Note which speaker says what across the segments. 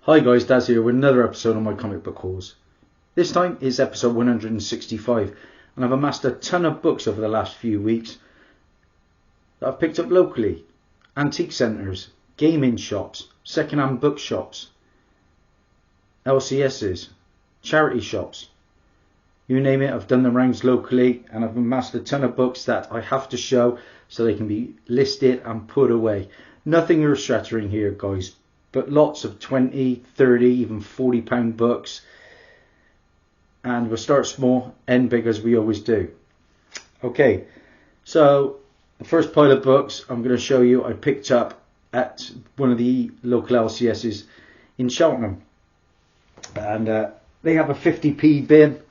Speaker 1: Hi guys, Dazzie here with another episode of my comic book hauls. This time is episode 165, and I've amassed a ton of books over the last few weeks that I've picked up locally. Antique centres, gaming shops, second-hand bookshops, LCSs, charity shops. You name it, I've done the rounds locally and I've amassed a ton of books that I have to show so they can be listed and put away. Nothing earth-shattering here, guys, but lots of 20, 30, even £40 books. And we'll start small, end big as we always do. Okay, so the first pile of books I'm going to show you I picked up at one of the local LCSs in Cheltenham. And they have a 50p bin.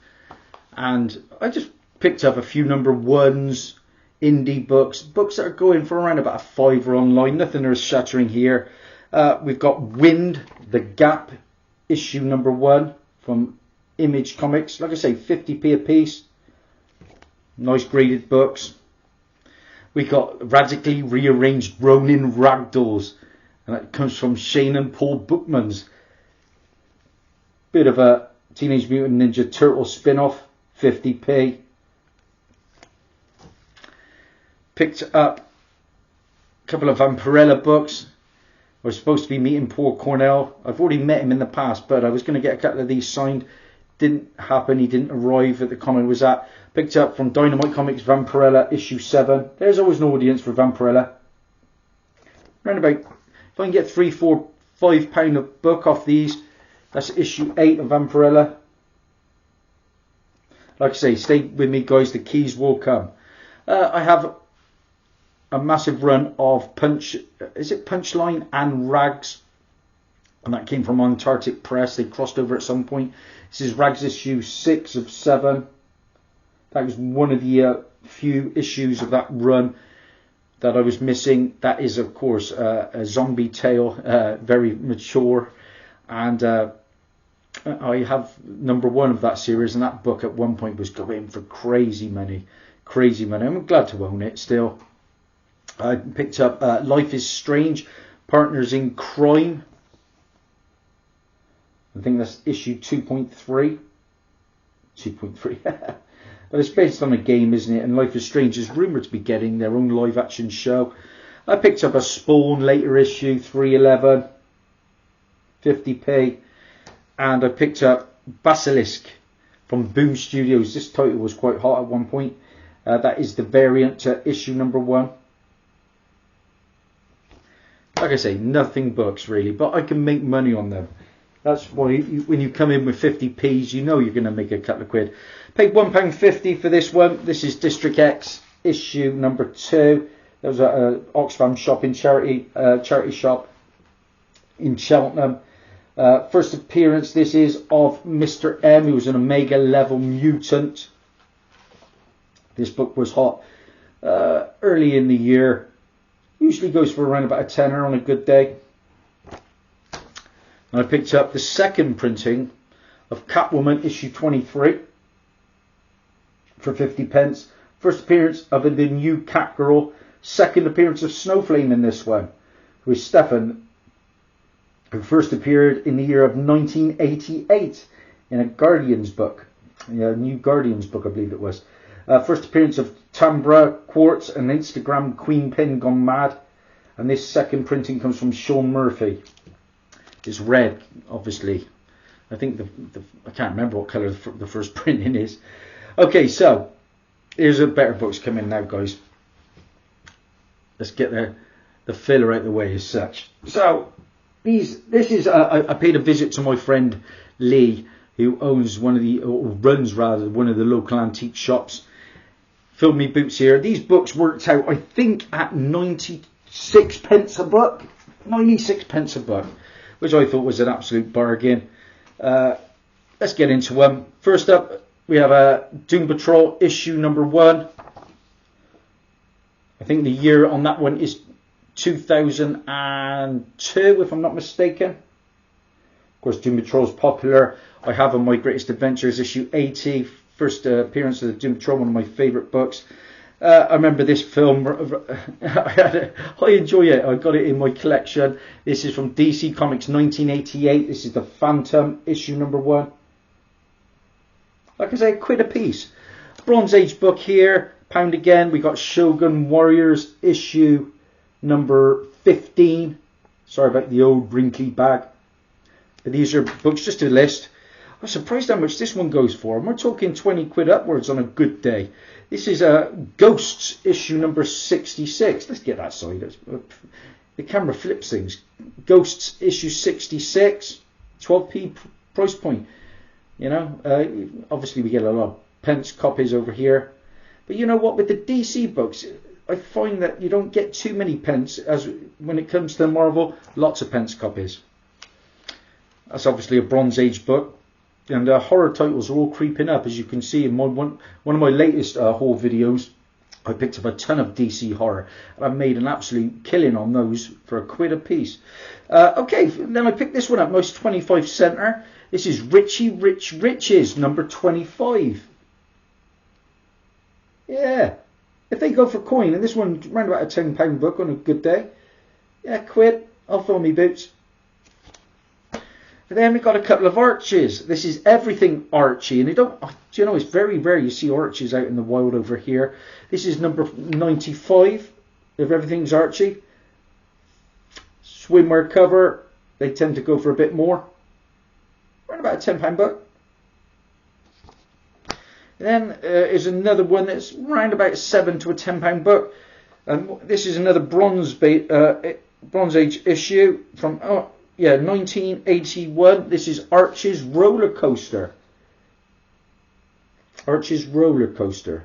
Speaker 1: And I just picked up a few number ones, indie books that are going for around about a £5 online. Nothing earth-shattering here. We've got Wind, The Gap, issue number 1 from Image Comics. Like I say, 50p a piece. Nice graded books. We got Radically Rearranged Ronin Ragdolls, and that comes from Shane and Paul Bookmans. Bit of a Teenage Mutant Ninja Turtle spin-off, 50p. Picked up a couple of Vampirella books. I was supposed to be meeting Paul Cornell. I've already met him in the past, but I was going to get a couple of these signed. Didn't happen. He didn't arrive at the con I was at. Picked up from Dynamite Comics Vampirella issue 7. There's always an audience for Vampirella. Around about, if I can get £3, £4, £5 a book off these, that's issue 8 of Vampirella. Like I say, stay with me, guys. The keys will come. I have a massive run of Punchline and Rags, and that came from Antarctic Press. They crossed over at some point. This is Rags issue 6 of 7. That was one of the few issues of that run that I was missing. That is, of course, a zombie tale, very mature, and I have number 1 of that series, and that book at one point was going for crazy money. I'm glad to own it still. I picked up Life is Strange, Partners in Crime. I think that's issue 2.3. 2.3. But it's based on a game, isn't it? And Life is Strange is rumoured to be getting their own live action show. I picked up a Spawn later issue, 311. 50p. And I picked up Basilisk from Boom Studios. This title was quite hot at one point. That is the variant to issue number 1. Like I say, nothing books really, but I can make money on them. That's why when you come in with 50p's, you know you're going to make a couple of quid. Paid £1.50 for this one. This is District X issue number 2. That was at Oxfam shopping charity shop in Cheltenham. First appearance, this is of Mr. M, who was an Omega level mutant. This book was hot early in the year. Usually goes for around about a tenner on a good day. And I picked up the second printing of Catwoman issue 23 for 50p. First appearance of the new Catgirl. Second appearance of Snowflame in this one, who is Stefan, who first appeared in the year of 1988 in a Guardians book. Yeah, a new Guardians book, I believe it was. First appearance of Tambra, Quartz, and Instagram Queen Pin Gone Mad. And this second printing comes from Sean Murphy. It's red, obviously. I think I can't remember what colour the first printing is. Okay, so here's a better books coming now, guys. Let's get the filler out of the way as such. So I paid a visit to my friend Lee, who owns runs one of the local antique shops. Filled me boots here. These books worked out, I think, at 96p a book. 96p a book, which I thought was an absolute bargain. Let's get into them. First up, we have a Doom Patrol issue number 1. I think the year on that one is 2002, if I'm not mistaken. Of course, Doom Patrol is popular. I have on My Greatest Adventures issue 80. First appearance of the Doom Patrol, one of my favourite books. I remember this film. I enjoy it. I got it in my collection. This is from DC Comics 1988. This is the Phantom issue number 1. Like I say, £1 a piece. Bronze Age book here. £1 again. We got Shogun Warriors issue number 15. Sorry about the old wrinkly bag. But these are books just to list. I'm surprised how much this one goes for. And we're talking £20 upwards on a good day. This is Ghosts issue number 66. Let's get that side. The camera flips things. Ghosts issue 66. 12p price point. You know, obviously we get a lot of pence copies over here. But you know what? With the DC books, I find that you don't get too many pence. As when it comes to Marvel, lots of pence copies. That's obviously a Bronze Age book. And horror titles are all creeping up, as you can see in one of my latest haul videos. I picked up a ton of DC horror, and I've made an absolute killing on those for £1 a piece. Okay, then I picked this one up, nice 25 center. This is Richie Rich Riches, number 25. Yeah, if they go for coin, and this one around about a £10 book on a good day. Yeah, £1. I'll fill me boots. But then we got a couple of Arches. This is everything Archie, and do you know, it's very rare you see Arches out in the wild over here. This is number 95 of Everything's Archie. Swimwear cover. They tend to go for a bit more. Around about a £10 book. Then is another one that's round about £7 to a £10 book. This is another Bronze Age issue from 1981. This is Archie's Roller Coaster. Archie's Roller Coaster.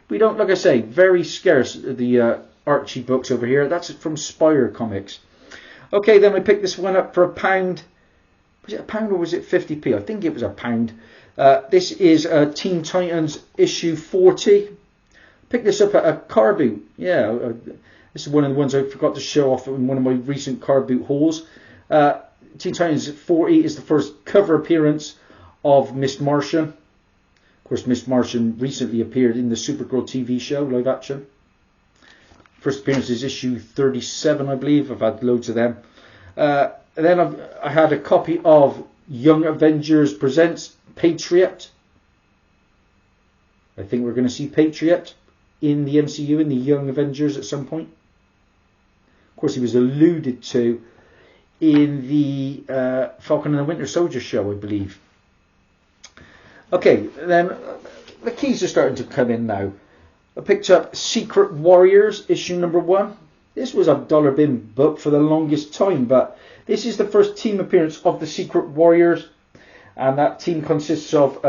Speaker 1: We don't, like I say, very scarce, the Archie books over here. That's from Spire Comics. Okay, then I picked this one up for £1. Was it £1 or was it 50p? I think it was £1. This is Teen Titans issue 40. Picked this up at a car boot. Yeah, this is one of the ones I forgot to show off in one of my recent car boot hauls. Teen Titans 40 is the first cover appearance of Miss Martian. Of course, Miss Martian recently appeared in the Supergirl TV show, live action. First appearance is issue 37, I believe. I've had loads of them. Then I had a copy of Young Avengers Presents Patriot. I think we're going to see Patriot in the MCU, in the Young Avengers at some point. Of course, he was alluded to in the Falcon and the Winter Soldier show, I believe. Okay, then the keys are starting to come in now. I picked up Secret Warriors, issue number 1. This was a dollar bin book for the longest time, but this is the first team appearance of the Secret Warriors. And that team consists of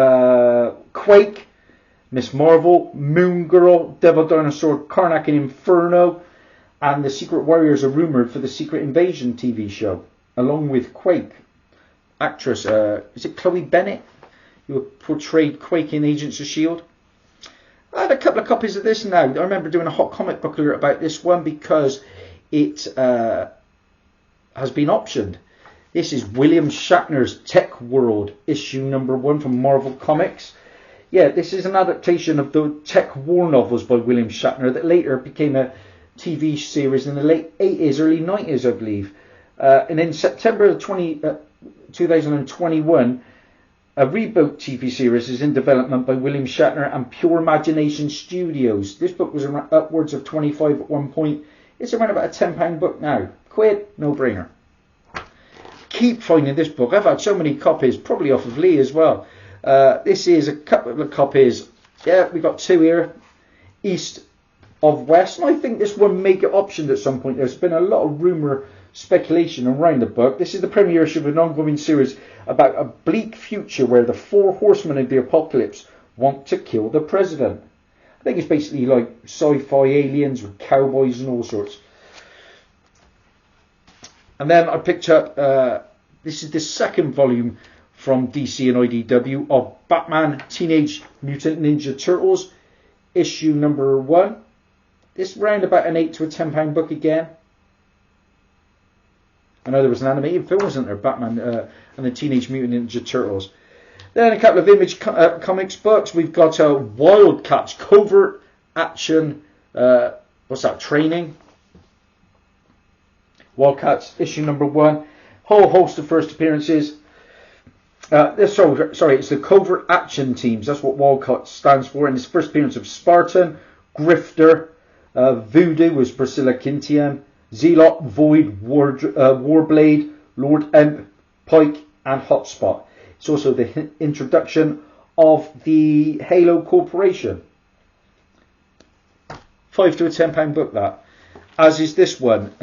Speaker 1: Quake, Miss Marvel, Moon Girl, Devil Dinosaur, Karnak and Inferno. And the Secret Warriors are rumoured for the Secret Invasion TV show, along with Quake. Actress, is it Chloe Bennett, who portrayed Quake in Agents of S.H.I.E.L.D.? I had a couple of copies of this now. I remember doing a hot comic book alert about this one because it has been optioned. This is William Shatner's Tech World, issue number 1 from Marvel Comics. Yeah, this is an adaptation of the Tech War novels by William Shatner that later became a TV series in the late 80s, early 90s, I believe. And in September of 2021, a reboot TV series is in development by William Shatner and Pure Imagination Studios. This book was around, upwards of 25 at one point. It's around about a £10 book now. £1, no brainer. Keep finding this book. I've had so many copies, probably off of Lee as well. This is a couple of copies. Yeah, we've got 2 here. East of West. And I think this one may get optioned at some point. There's been a lot of rumour, speculation around the book. This is the premiere issue of an ongoing series about a bleak future where the 4 horsemen of the apocalypse want to kill the president. I think it's basically like sci-fi aliens with cowboys and all sorts. And then I picked up, this is the second volume from DC and IDW of Batman Teenage Mutant Ninja Turtles, issue number 1. This round about an £8 to a £10 book again. I know there was an animated film, wasn't there? Batman and the Teenage Mutant Ninja Turtles. Then a couple of Image Comics books. We've got Wildcats Covert Action. What's that? Training. Wildcats issue number 1. Whole host of first appearances. Sorry, it's the Covert Action Teams. That's what Wildcats stands for. And it's first appearance of Spartan, Grifter, Voodoo was Priscilla Kintian, Zealot, Void, Warblade, Lord Emp, Pike, and Hotspot. It's also the introduction of the Halo Corporation. £5 to £10 book, that. As is this one.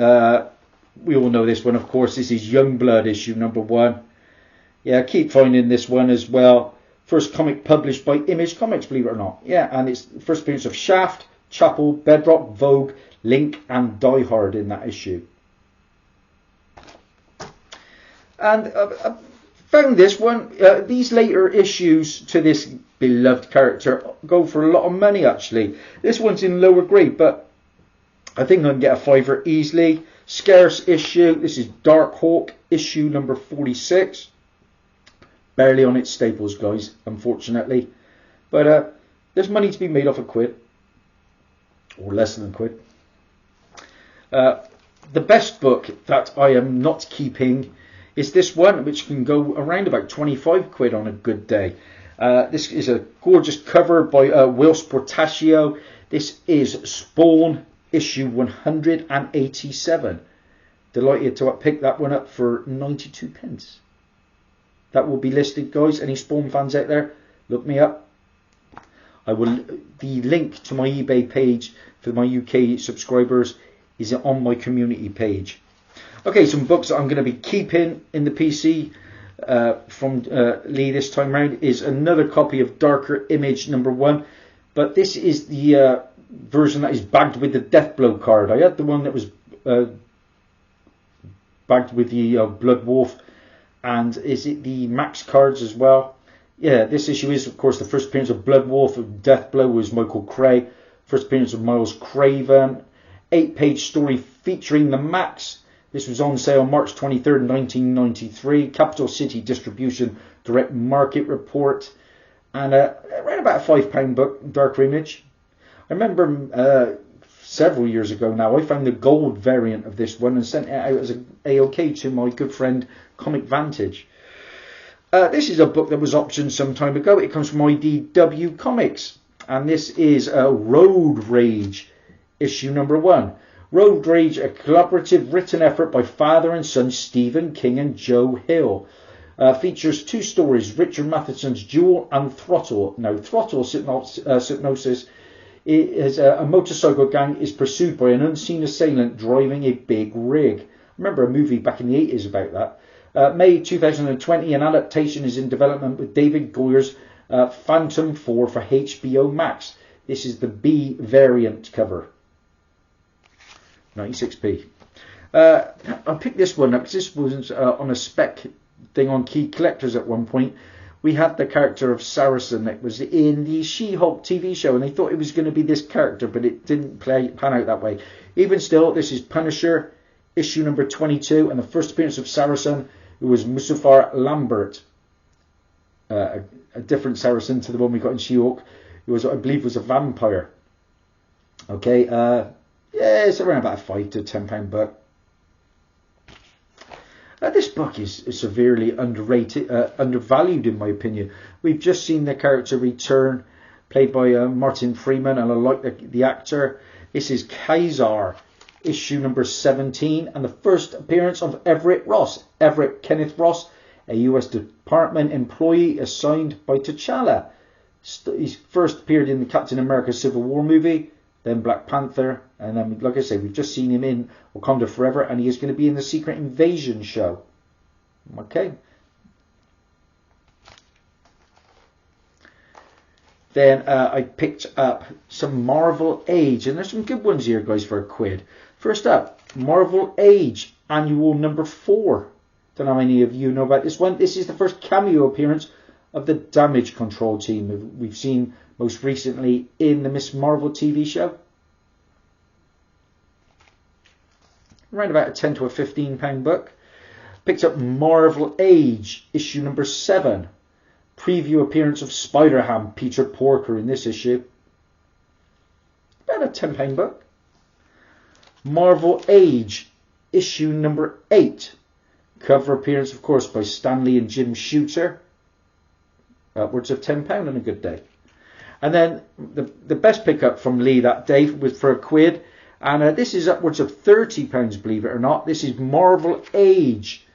Speaker 1: We all know this one, of course. This is Youngblood issue number 1. Yeah, I keep finding this one as well. First comic published by Image Comics, believe it or not. Yeah, and it's the first appearance of Shaft, Chapel, Bedrock, Vogue, Link, and Die Hard in that issue. And I found this one. These later issues to this beloved character go for a lot of money, actually. This one's in lower grade, but I think I can get a £5 easily. Scarce issue. This is Dark Hawk issue number 46. Barely on its staples, guys, unfortunately. But there's money to be made off a £1. Or less than £1. The best book that I am not keeping is this one, which can go around about £25 on a good day. This is a gorgeous cover by Will Sportaccio. This is Spawn issue 187. Delighted to pick that one up for 92p. That will be listed, guys. Any Spawn fans out there, look me up. I will. The link to my eBay page for my UK subscribers is on my community page. Okay, some books that I'm going to be keeping in the PC from Lee this time round is another copy of Darker Image number 1, but this is the version that is bagged with the Deathblow card. I had the one that was bagged with the Blood Wolf, and is it the Max cards as well? Yeah, this issue is, of course, the first appearance of Blood Wolf. Deathblow was Michael Cray. First appearance of Miles Craven. 8-page story featuring the Max. This was on sale March 23rd, 1993. Capital City Distribution Direct Market Report. And around about a £5 book, Darker Image. I remember several years ago now, I found the gold variant of this one and sent it out as an AOK to my good friend Comic Vantage. This is a book that was optioned some time ago. It comes from IDW Comics. And this is Road Rage, issue number 1. Road Rage, a collaborative written effort by father and son Stephen King and Joe Hill. Features 2 stories, Richard Matheson's Duel and Throttle. Now, Throttle synopsis is a motorcycle gang is pursued by an unseen assailant driving a big rig. I remember a movie back in the 80s about that. May 2020, an adaptation is in development with David Goyer's Phantom 4 for HBO Max. This is the B variant cover. 96p. I picked this one up because this was on a spec thing on Key Collectors at one point. We had the character of Saracen that was in the She-Hulk TV show, and they thought it was going to be this character, but it didn't pan out that way. Even still, this is Punisher, issue number 22, and the first appearance of Saracen, who was Mustafar Lambert, a different Saracen to the one we got in She-Hulk, who was, I believe, was a vampire. Okay, yeah, it's around about a £5 to £10 book. This book is severely undervalued in my opinion. We've just seen the character return, played by Martin Freeman, and I like the actor. This is Kaiser, issue number 17, and the first appearance of Everett Kenneth Ross, a US Department employee assigned by T'Challa. He first appeared in the Captain America Civil War movie, then Black Panther, and then, like I say, we've just seen him in Wakanda Forever, and he is going to be in the Secret Invasion show. Okay. Then I picked up some Marvel Age, and there's some good ones here, guys, for £1. First up, Marvel Age, annual number 4. Don't know how many of you know about this one. This is the first cameo appearance of the Damage Control team we've seen most recently in the Miss Marvel TV show. Around about a £10 to £15 book. Picked up Marvel Age, issue number 7. preview appearance of Spider-Ham, Peter Porker in this issue. About a £10 book. Marvel Age, issue number 8. Cover appearance, of course, by Stanley and Jim Shooter. Upwards of £10 on a good day. And then the best pickup from Lee that day was for £1. And this is upwards of £30, believe it or not. This is Marvel Age,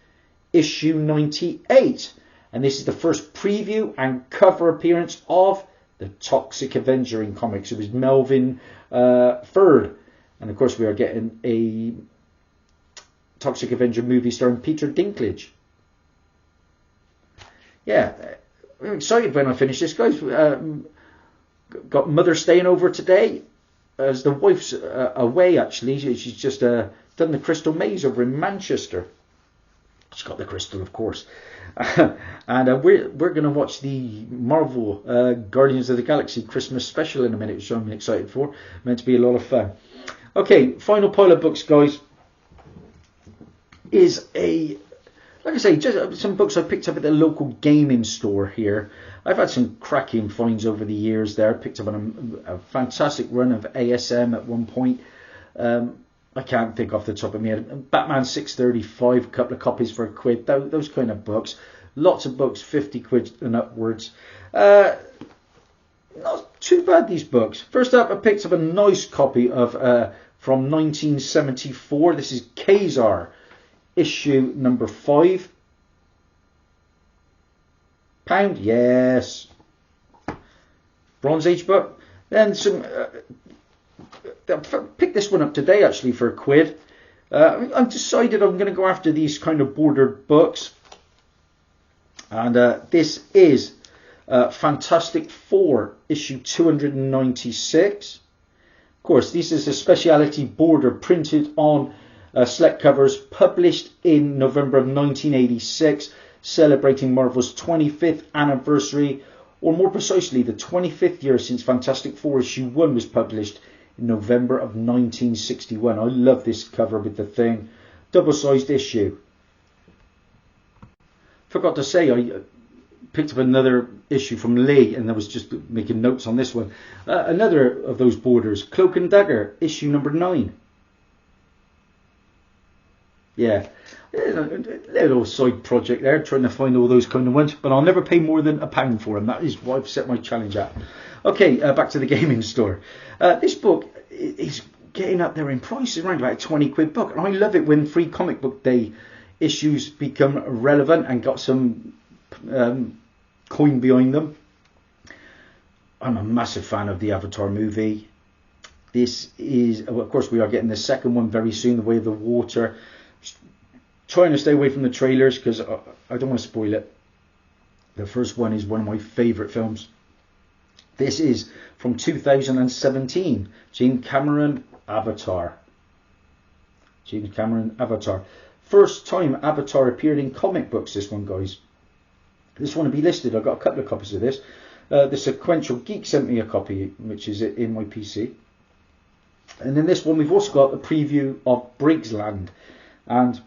Speaker 1: issue 98. And this is the first preview and cover appearance of the Toxic Avenger in comics. It was Melvin Ferd. And of course we are getting a Toxic Avenger movie starring Peter Dinklage. Yeah, I'm excited when I finish this, guys. Got mother staying over today, as the wife's away actually. She's just done the Crystal Maze over in Manchester. She's got the crystal, of course. And we're going to watch the Marvel Guardians of the Galaxy Christmas special in a minute, which I'm excited for. Meant to be a lot of fun. Okay, final pile of books, guys, is like I say, just some books I picked up at the local gaming store here. I've had some cracking finds over the years there. Picked up on a fantastic run of ASM at one point. I can't think off the top of my head. Batman 635, a couple of copies for £1. Those kind of books. Lots of books, £50 and upwards. Not too bad, these books. First up, I picked up a nice copy of from 1974. This is Kazar, issue number 5. £1, yes. Bronze Age book. Then some. I picked this one up today actually for £1. I've decided I'm going to go after these kind of bordered books, and this is Fantastic Four, issue 296. Of course, this is a speciality border printed on select covers, published in November of 1986, celebrating Marvel's 25th anniversary, or more precisely the 25th year since Fantastic Four issue 1 was published in November of 1961. I love this cover with the thing. Double-sized issue. Forgot to say, I picked up another issue from Lee, and I was just making notes on this one. Another of those borders, Cloak and Dagger, issue number 9. Yeah, a little side project there, trying to find all those kind of ones, but I'll never pay more than £1 for them. That is what I've set my challenge at. Okay, back to the gaming store. This book is getting up there in price. It's around about a £20 book, and I love it when Free Comic Book Day issues become relevant and got some coin behind them. I'm a massive fan of the Avatar movie. This is, of course, we are getting the second one very soon, The Way of the Water. Trying to stay away from the trailers because I don't want to spoil it. The first one is one of my favourite films. This is from 2017. James Cameron, Avatar. James Cameron, Avatar. First time Avatar appeared in comic books, this one, guys. This one will be listed. I've got a couple of copies of this. The Sequential Geek sent me a copy, which is in my PC. And in this one, we've also got a preview of Briggsland. And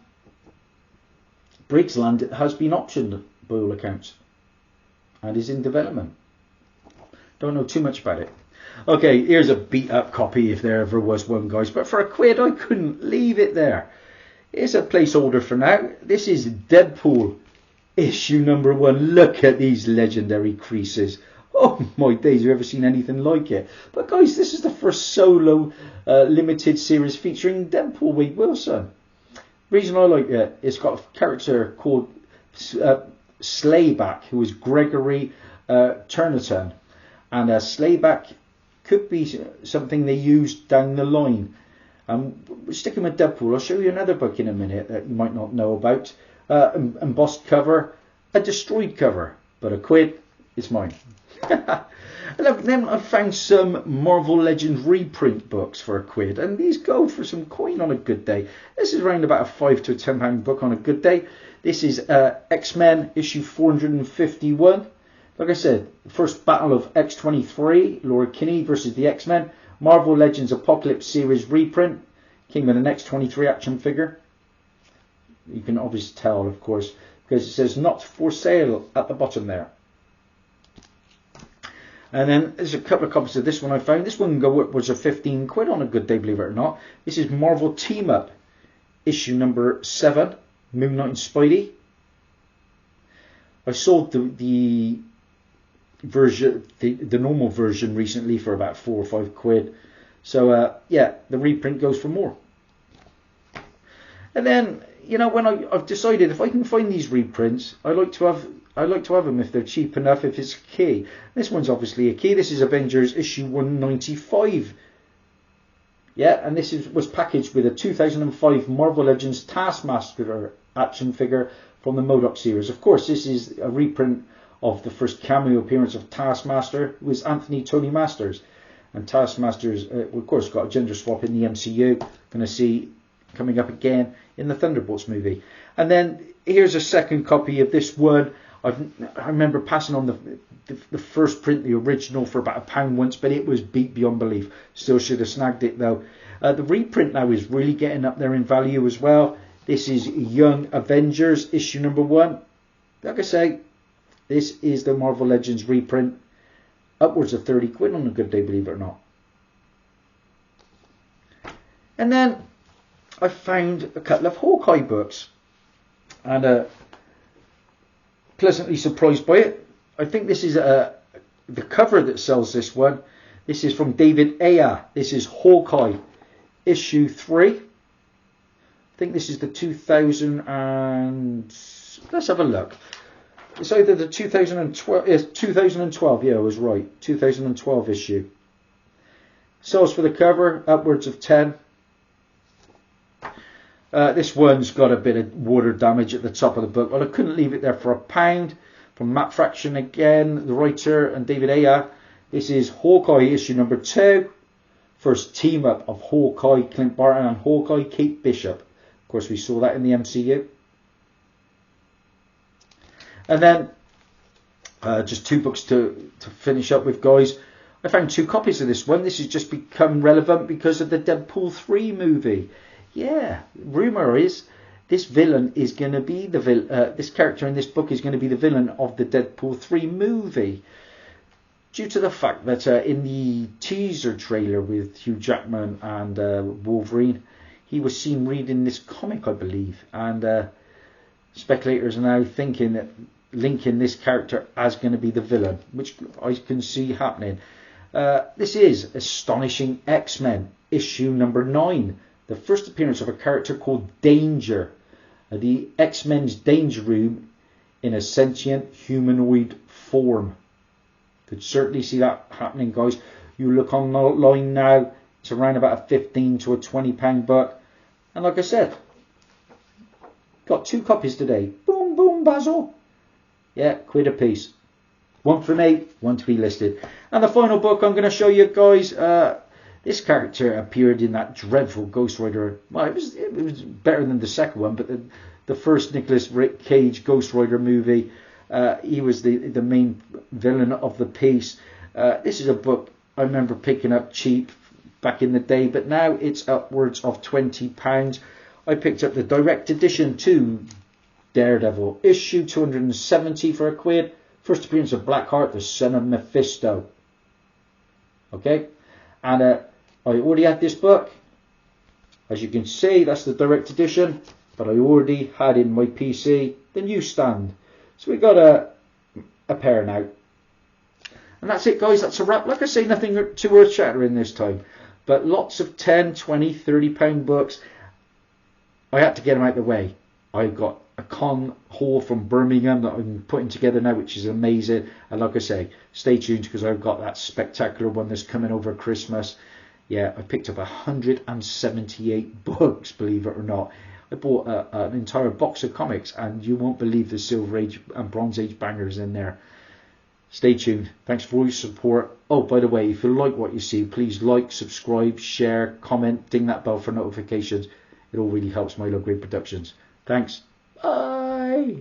Speaker 1: Briggsland has been optioned by all accounts and is in development. Don't know too much about it. Okay, here's a beat up copy if there ever was one, guys. But for £1, I couldn't leave it there. Here's a placeholder for now. This is Deadpool, issue number 1. Look at these legendary creases. Oh my days, have you ever seen anything like it? But guys, this is the first solo limited series featuring Deadpool, Wade Wilson. Reason I like it, it's got a character called Slayback, who is Gregory Turnitin. And Slayback could be something they use down the line. Sticking with Deadpool, I'll show you another book in a minute that you might not know about. Embossed cover, a destroyed cover, but £1, it's mine. Then I found some Marvel Legends reprint books for £1, and these go for some coin on a good day. This is around about a £5 to £10 book on a good day. This is X-Men issue 451. Like I said, the first battle of X-23, Laura Kinney versus the X-Men. Marvel Legends Apocalypse series reprint. Came with an X-23 action figure. You can obviously tell, of course, because it says not for sale at the bottom there. And then there's a couple of copies of this one I found. This one can go upwards of 15 quid on a good day, believe it or not. This is Marvel Team Up, issue number 7, Moon Knight and Spidey. I sold the version, the normal version recently for about 4 or 5 quid. So yeah, the reprint goes for more. And then, you know, when I've decided if I can find these reprints, I like to have them if they're cheap enough, if it's a key. This one's obviously a key. This is Avengers issue 195. Yeah, and this was packaged with a 2005 Marvel Legends Taskmaster action figure from the MODOK series. Of course, this is a reprint of the first cameo appearance of Taskmaster, who is Anthony Tony Masters. And Taskmaster's, of course, got a gender swap in the MCU. Going to see coming up again in the Thunderbolts movie. And then here's a second copy of this one. I remember passing on the first print, the original, for about £1 once, but it was beat beyond belief. Still should have snagged it though. The reprint now is really getting up there in value as well. This is Young Avengers issue number 1. Like I say, this is the Marvel Legends reprint. Upwards of 30 quid on a good day, believe it or not. And then I found a couple of Hawkeye books, and pleasantly surprised by it. I think this is the cover that sells this one. This is from David Ayer. This is Hawkeye issue 3. I think this is the 2000 and let's have a look. It's either the 2012. 2012. Yeah, I was right. 2012 issue. Sells for the cover upwards of 10. This one's got a bit of water damage at the top of the book. Well, I couldn't leave it there for £1. From Matt Fraction again, the writer, and David Ayer. This is Hawkeye issue number 2. First team up of Hawkeye, Clint Barton, and Hawkeye, Kate Bishop. Of course, we saw that in the MCU. And then, just 2 books to finish up with, guys. I found 2 copies of this one. This has just become relevant because of the Deadpool 3 movie. Yeah, rumour is this villain is going to be the this character in this book is going to be the villain of the Deadpool 3 movie, due to the fact that in the teaser trailer with Hugh Jackman and Wolverine, he was seen reading this comic, I believe, and speculators are now thinking that linking this character as going to be the villain, which I can see happening. This is Astonishing X-Men issue number 9. The first appearance of a character called Danger. The X-Men's Danger Room in a sentient humanoid form. Could certainly see that happening, guys. You look online now, it's around about a 15 to a £20 book. And like I said, got 2 copies today. Boom, boom, Basil. Yeah, quid a piece. 1 for me, 1 to be listed. And the final book I'm going to show you guys, this character appeared in that dreadful Ghost Rider. Well, it was better than the second one, but the first Nicolas Cage Ghost Rider movie, he was the main villain of the piece. This is a book I remember picking up cheap back in the day, but now it's upwards of £20. I picked up the direct edition to Daredevil, issue 270 for £1. First appearance of Blackheart, the son of Mephisto. Okay, and I already had this book. As you can see, that's the direct edition, but I already had in my PC the newsstand. So we got a pair now. And that's it, guys. That's a wrap. Like I say, nothing too earth-shattering this time, but lots of 10, 20, 30 pound books. I had to get them out of the way. I got a con haul from Birmingham that I'm putting together now, which is amazing. And like I say, stay tuned because I've got that spectacular one that's coming over Christmas. Yeah, I picked up 178 books, believe it or not. I bought an entire box of comics, and you won't believe the Silver Age and Bronze Age bangers in there. Stay tuned. Thanks for all your support. Oh, by the way, if you like what you see, please like, subscribe, share, comment, ding that bell for notifications. It all really helps Milo Great Productions. Thanks. Bye.